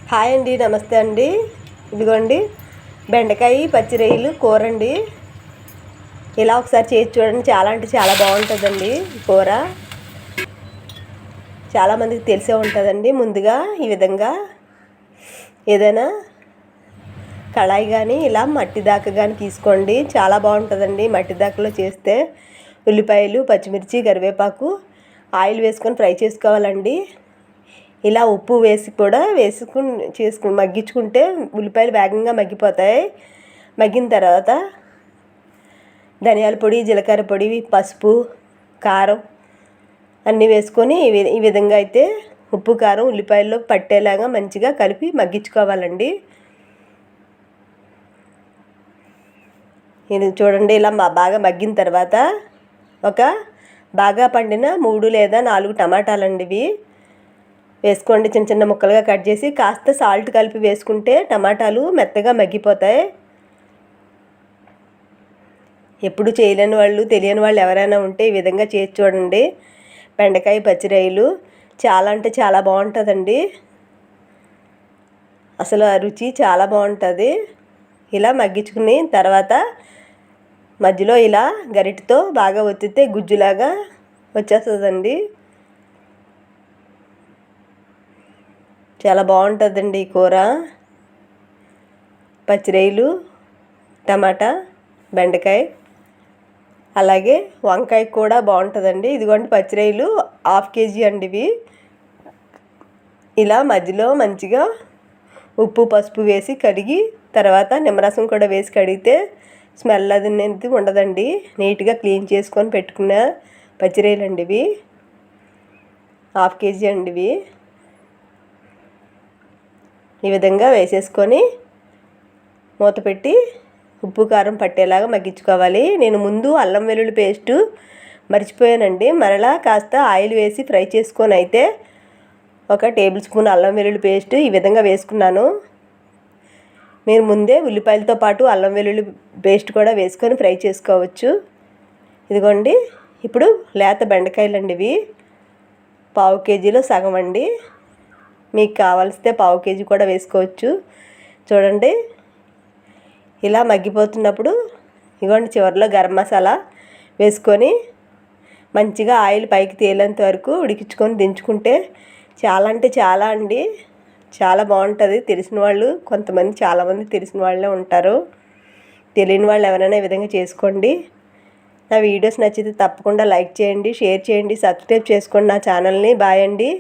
Hi అండి, నమస్తే అండి. ఇదిగోండి బెండకాయ పచ్చి రొయ్యలు కూర అండి. ఇలా ఒకసారి చేసి చూడండి, చాలా అంటే చాలా బాగుంటుందండి. కూర చాలామందికి తెలిసే ఉంటుందండి. ముందుగా ఈ విధంగా ఏదైనా కళాయి కానీ ఇలా మట్టి దాకా కానీ తీసుకోండి, చాలా బాగుంటుందండి. మట్టి దాకలో చేస్తే ఉల్లిపాయలు, పచ్చిమిర్చి, కరివేపాకు, ఆయిల్ వేసుకొని ఫ్రై చేసుకోవాలండి. ఇలా ఉప్పు వేసి కూడా మగ్గించుకుంటే ఉల్లిపాయలు వేగంగా మగ్గిపోతాయి. మగ్గిన తర్వాత ధనియాల పొడి, జీలకర్ర పొడి, పసుపు, కారం అన్నీ వేసుకొని ఈ విధంగా అయితే ఉప్పు కారం ఉల్లిపాయల్లో పట్టేలాగా మంచిగా కలిపి మగ్గించుకోవాలండి. ఇది చూడండి, ఇలా బాగా మగ్గిన తర్వాత ఒక బాగా పండిన 3 లేదా 4 టమాటాలండి ఇవి వేసుకోండి. చిన్న చిన్న ముక్కలుగా కట్ చేసి కాస్త సాల్ట్ కలిపి వేసుకుంటే టమాటాలు మెత్తగా మగ్గిపోతాయి. ఎప్పుడు చేయలేని వాళ్ళు, తెలియని వాళ్ళు ఎవరైనా ఉంటే ఈ విధంగా చేసి చూడండి. బెండకాయ పచ్చి రొయ్యలు చాలా అంటే చాలా బాగుంటుందండి. అసలు ఆ రుచి చాలా బాగుంటుంది. ఇలా మగ్గించుకుని తర్వాత మధ్యలో ఇలా గరిటతో బాగా ఒత్తితే గుజ్జులాగా వచ్చేస్తుందండి. చాలా బాగుంటుందండి ఈ కూర. పచ్చి రొయ్యలు, టమాటా, బెండకాయ, అలాగే వంకాయ కూడా బాగుంటుందండి. ఇదిగోండి పచ్చి రొయ్యలు 1/2 kg అండి ఇవి. ఇలా మధ్యలో మంచిగా ఉప్పు పసుపు వేసి కడిగి తర్వాత నిమ్మరసం కూడా వేసి కడిగితే స్మెల్ అది ఉండదండి. నీట్గా క్లీన్ చేసుకొని పెట్టుకున్న పచ్చి రొయ్యలు అండి ఇవి. 1/2 kg అండి ఇవి. ఈ విధంగా వేసేసుకొని మూత పెట్టి ఉప్పు కారం పట్టేలాగా మగ్గించుకోవాలి. నేను ముందు అల్లం వెల్లుల్లి పేస్టు మర్చిపోయానండి. మరలా కాస్త ఆయిల్ వేసి ఫ్రై చేసుకొని అయితే 1 టేబుల్ స్పూన్ అల్లం వెల్లుల్లి పేస్ట్ ఈ విధంగా వేసుకున్నాను. మీరు ముందే ఉల్లిపాయలతో పాటు అల్లం వెల్లుల్లి పేస్ట్ కూడా వేసుకొని ఫ్రై చేసుకోవచ్చు. ఇదిగోండి, ఇప్పుడు లేత బెండకాయలు అండి ఇవి. 1/2 kgలో సగం అండి. మీకు కావాల్సితే 1/2 kg కూడా వేసుకోవచ్చు. చూడండి, ఇలా మగ్గిపోతున్నప్పుడు ఇదిగోండి చివరిలో గరం మసాలా వేసుకొని మంచిగా ఆయిల్ పైకి తేలేంత వరకు ఉడికించుకొని దించుకుంటే చాలా అంటే చాలా అండి, చాలా బాగుంటుంది. తెలిసిన వాళ్ళు కొంతమంది, చాలామంది తెలిసిన వాళ్ళే ఉంటారు. తెలియని వాళ్ళు ఎవరైనా ఈ విధంగా చేసుకోండి. నా వీడియోస్ నచ్చితే తప్పకుండా లైక్ చేయండి, షేర్ చేయండి, సబ్స్క్రైబ్ చేసుకోండి నా ఛానల్ని. బాయ్ అండి.